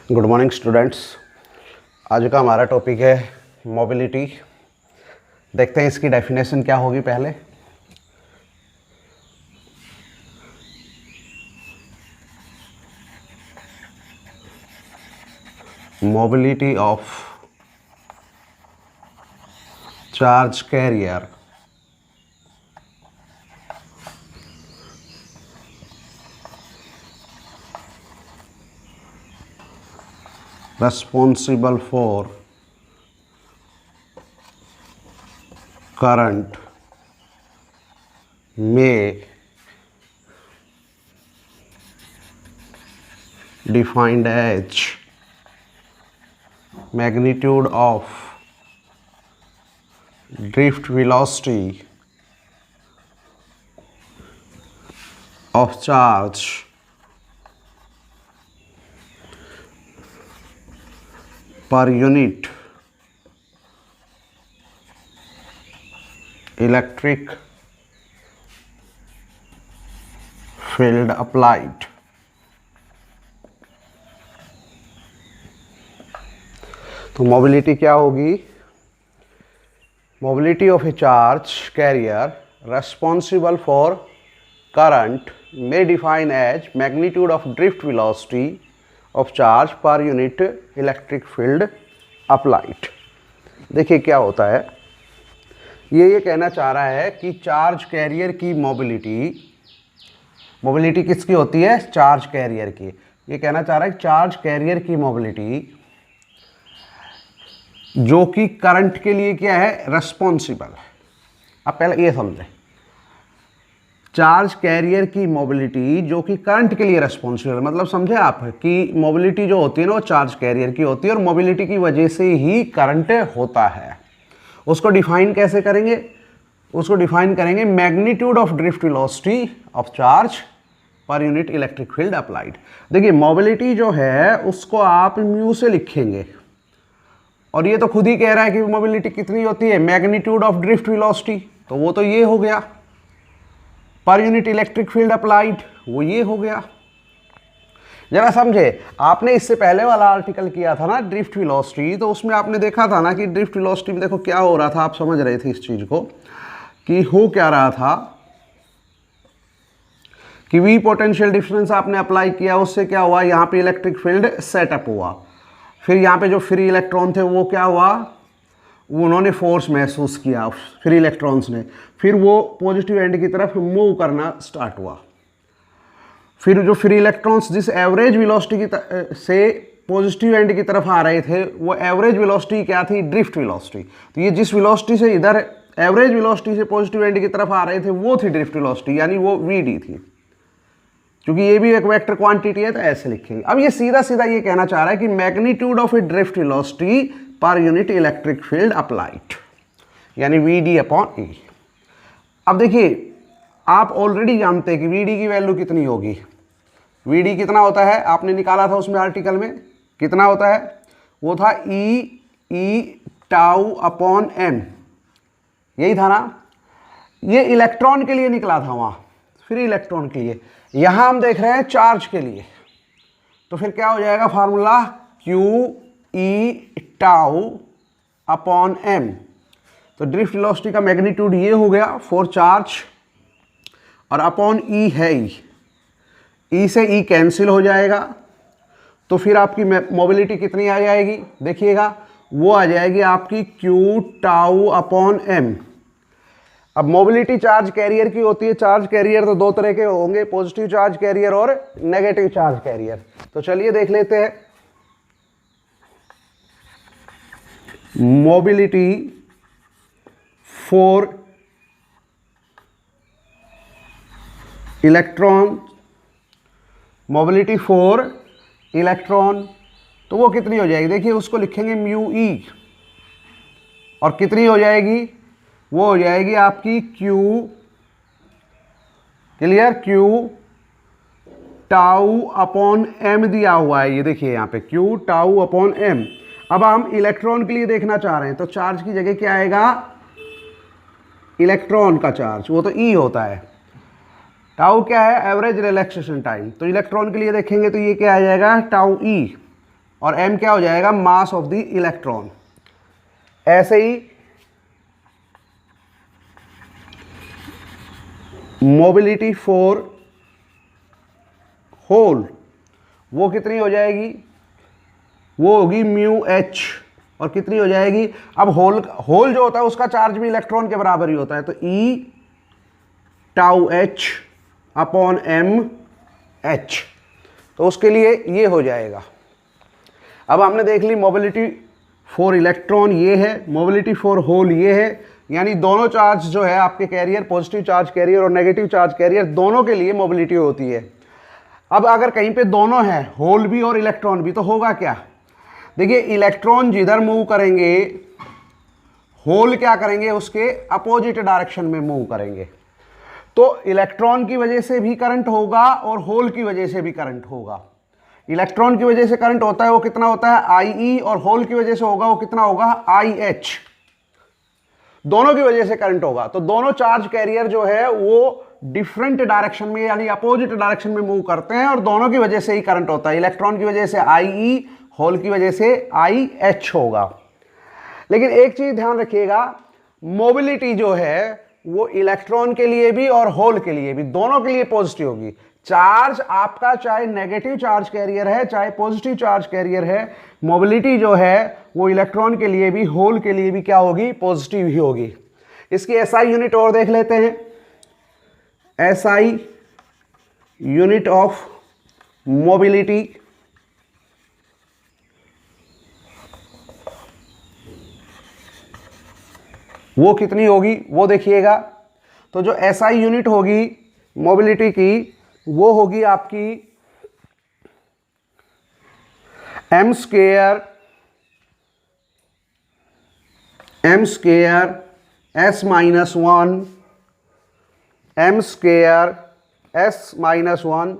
Good morning students. आज का हमारा टॉपिक है मोबिलिटी। देखते हैं इसकी डेफिनेशन क्या होगी। पहले mobility of charge carrier responsible for current may defined as magnitude of drift velocity of charge per unit electric field applied। तो मोबिलिटी क्या होगी? Mobility of A charge carrier responsible for current may define as magnitude of drift velocity of charge per unit electric field applied। देखिए क्या होता है, ये कहना चाह रहा है कि चार्ज कैरियर की मोबिलिटी किसकी होती है? चार्ज कैरियर की। ये कहना चाह रहा है कि चार्ज कैरियर की मोबिलिटी जो कि करंट के लिए क्या है? रेस्पॉन्सिबल है। अब पहले ये समझें, चार्ज कैरियर की मोबिलिटी जो कि करंट के लिए रेस्पॉन्सिबल, मतलब समझे आप कि मोबिलिटी जो होती है ना वो चार्ज कैरियर की होती है और मोबिलिटी की वजह से ही करंट होता है। उसको डिफाइन कैसे करेंगे? उसको डिफाइन करेंगे magnitude of drift velocity of charge per unit electric field applied. देखिए मोबिलिटी जो है उसको आप म्यू से लिखेंगे और ये तो खुद ही कह रहा है कि मोबिलिटी कितनी होती है? मैग्नीट्यूड ऑफ ड्रिफ्ट वेलोसिटी, तो वो तो ये हो गया। Per unit electric field applied, वो ये हो गया। जरा समझे, आपने इससे पहले वाला आर्टिकल किया था ना ड्रिफ्ट वेलोसिटी, तो उसमें आपने देखा था ना कि ड्रिफ्ट वेलोसिटी में देखो क्या हो रहा था। आप समझ रहे थे इस चीज को कि हो क्या रहा था कि वी पोटेंशियल डिफरेंस आपने अप्लाई किया, उससे क्या हुआ? यहाँ पे इलेक्ट्रिक फील्ड सेटअप हुआ। फिर यहाँ पे जो फ्री इलेक्ट्रॉन थे वो क्या हुआ? उन्होंने फोर्स महसूस किया फ्री इलेक्ट्रॉन्स ने, फिर वो पॉजिटिव एंड की तरफ मूव करना स्टार्ट हुआ। फिर जो फ्री इलेक्ट्रॉन्स जिस एवरेज वेलोसिटी से पॉजिटिव एंड की तरफ आ रहे थे वो एवरेज वेलोसिटी क्या थी? Drift velocity. तो ये जिस वेलोसिटी से इधर एवरेज वेलोसिटी से पॉजिटिव एंड की तरफ आ रहे थे वो थी ड्रिफ्ट वेलोसिटी, यानी वो वीडी थी। क्योंकि ये भी एक वेक्टर क्वांटिटी है तो ऐसे लिखेंगे। अब ये सीधा सीधा ये कहना चाह रहा है कि magnitude of A drift velocity per unit electric field applied, यानी वीडी अपॉन ई। अब देखिए आप ऑलरेडी जानते हैं कि वीडी की वैल्यू कितनी होगी। वीडी कितना होता है? आपने निकाला था उसमें आर्टिकल में, कितना होता है? वो था ई टाउ अपॉन एम, यही था ना। ये इलेक्ट्रॉन के लिए निकला था वहां, फ्री इलेक्ट्रॉन के लिए। यहां हम देख रहे हैं चार्ज के लिए, तो फिर क्या हो जाएगा formula? Q E tau upon M. तो ड्रिफ्ट वेलोसिटी का मैग्नीट्यूड ये हो गया फॉर चार्ज, और अपॉन ई है ई से ई कैंसिल हो जाएगा। तो फिर आपकी मोबिलिटी कितनी आ जाएगी? देखिएगा वो आ जाएगी आपकी क्यू टाउ अपॉन एम। अब मोबिलिटी चार्ज कैरियर की होती है। चार्ज कैरियर तो दो तरह के होंगे, पॉजिटिव चार्ज कैरियर और नेगेटिव चार्ज कैरियर। तो चलिए देख लेते हैं। Mobility for electron, mobility for electron, तो वो कितनी हो जाएगी? देखिए उसको लिखेंगे म्यू ई, और कितनी हो जाएगी? वो हो जाएगी आपकी Q, clear, Q tau upon M दिया हुआ है। ये देखिए यहाँ पे क्यू टाउ अपॉन एम। अब हम इलेक्ट्रॉन के लिए देखना चाह रहे हैं तो चार्ज की जगह क्या आएगा? इलेक्ट्रॉन का चार्ज, वो तो ई होता है। टाउ क्या है? Average relaxation time. तो इलेक्ट्रॉन के लिए देखेंगे तो ये क्या आ जाएगा? टाउ ई। और m क्या हो जाएगा, मास ऑफ द इलेक्ट्रॉन। ऐसे ही मोबिलिटी फॉर होल वो कितनी हो जाएगी, वो होगी म्यू एच, और कितनी हो जाएगी, अब होल जो होता है उसका चार्ज भी इलेक्ट्रॉन के बराबर ही होता है, तो E tau H upon M H, तो उसके लिए ये हो जाएगा। अब हमने देख ली मोबिलिटी फॉर इलेक्ट्रॉन ये है, मोबिलिटी फॉर होल ये है, यानी दोनों चार्ज जो है आपके कैरियर, पॉजिटिव चार्ज कैरियर और नेगेटिव चार्ज कैरियर, दोनों के लिए मोबिलिटी होती है। अब अगर कहीं पे दोनों है, होल भी और इलेक्ट्रॉन भी, तो होगा क्या, देखिए इलेक्ट्रॉन जिधर मूव करेंगे होल क्या करेंगे, उसके अपोजिट डायरेक्शन में मूव करेंगे, तो इलेक्ट्रॉन की वजह से भी करंट होगा और होल की वजह से भी करंट होगा। इलेक्ट्रॉन की वजह से करंट होता है वो कितना होता है, आई ई, और होल की वजह से होगा वो कितना होगा, आई एच, दोनों की वजह से करंट होगा। तो दोनों चार्ज कैरियर जो है वो डिफरेंट डायरेक्शन में यानी अपोजिट डायरेक्शन में मूव करते हैं और दोनों की वजह से ही करंट होता है। इलेक्ट्रॉन की वजह से आई ई, होल की वजह से आई एच होगा। लेकिन एक चीज ध्यान रखिएगा, मोबिलिटी जो है वो इलेक्ट्रॉन के लिए भी और होल के लिए भी, दोनों के लिए पॉजिटिव होगी। चार्ज आपका चाहे नेगेटिव चार्ज कैरियर है चाहे पॉजिटिव चार्ज कैरियर है, मोबिलिटी जो है वो इलेक्ट्रॉन के लिए भी होल के लिए भी क्या होगी, पॉजिटिव ही होगी। इसकी एसआई यूनिट और देख लेते हैं। एसआई यूनिट ऑफ मोबिलिटी वो कितनी होगी वो देखिएगा। तो जो एसआई यूनिट होगी मोबिलिटी की वो होगी आपकी M square S minus one M square S minus one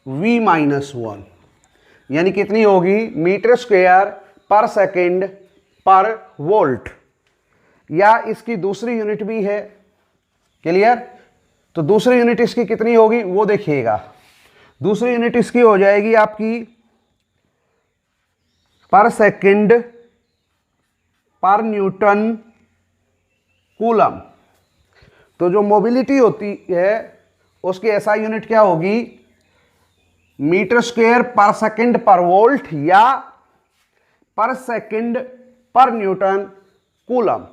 V minus one, यानी कितनी होगी, मीटर स्क्वेयर पर सेकेंड पर वोल्ट, या इसकी दूसरी यूनिट भी है। क्लियर, तो दूसरी यूनिट इसकी कितनी होगी वो देखिएगा। दूसरी यूनिट इसकी हो जाएगी आपकी पर सेकंड पर न्यूटन कूलम। तो जो मोबिलिटी होती है उसकी एसआई यूनिट क्या होगी, मीटर स्क्वायर पर सेकंड पर वोल्ट या पर सेकंड पर न्यूटन कूलम।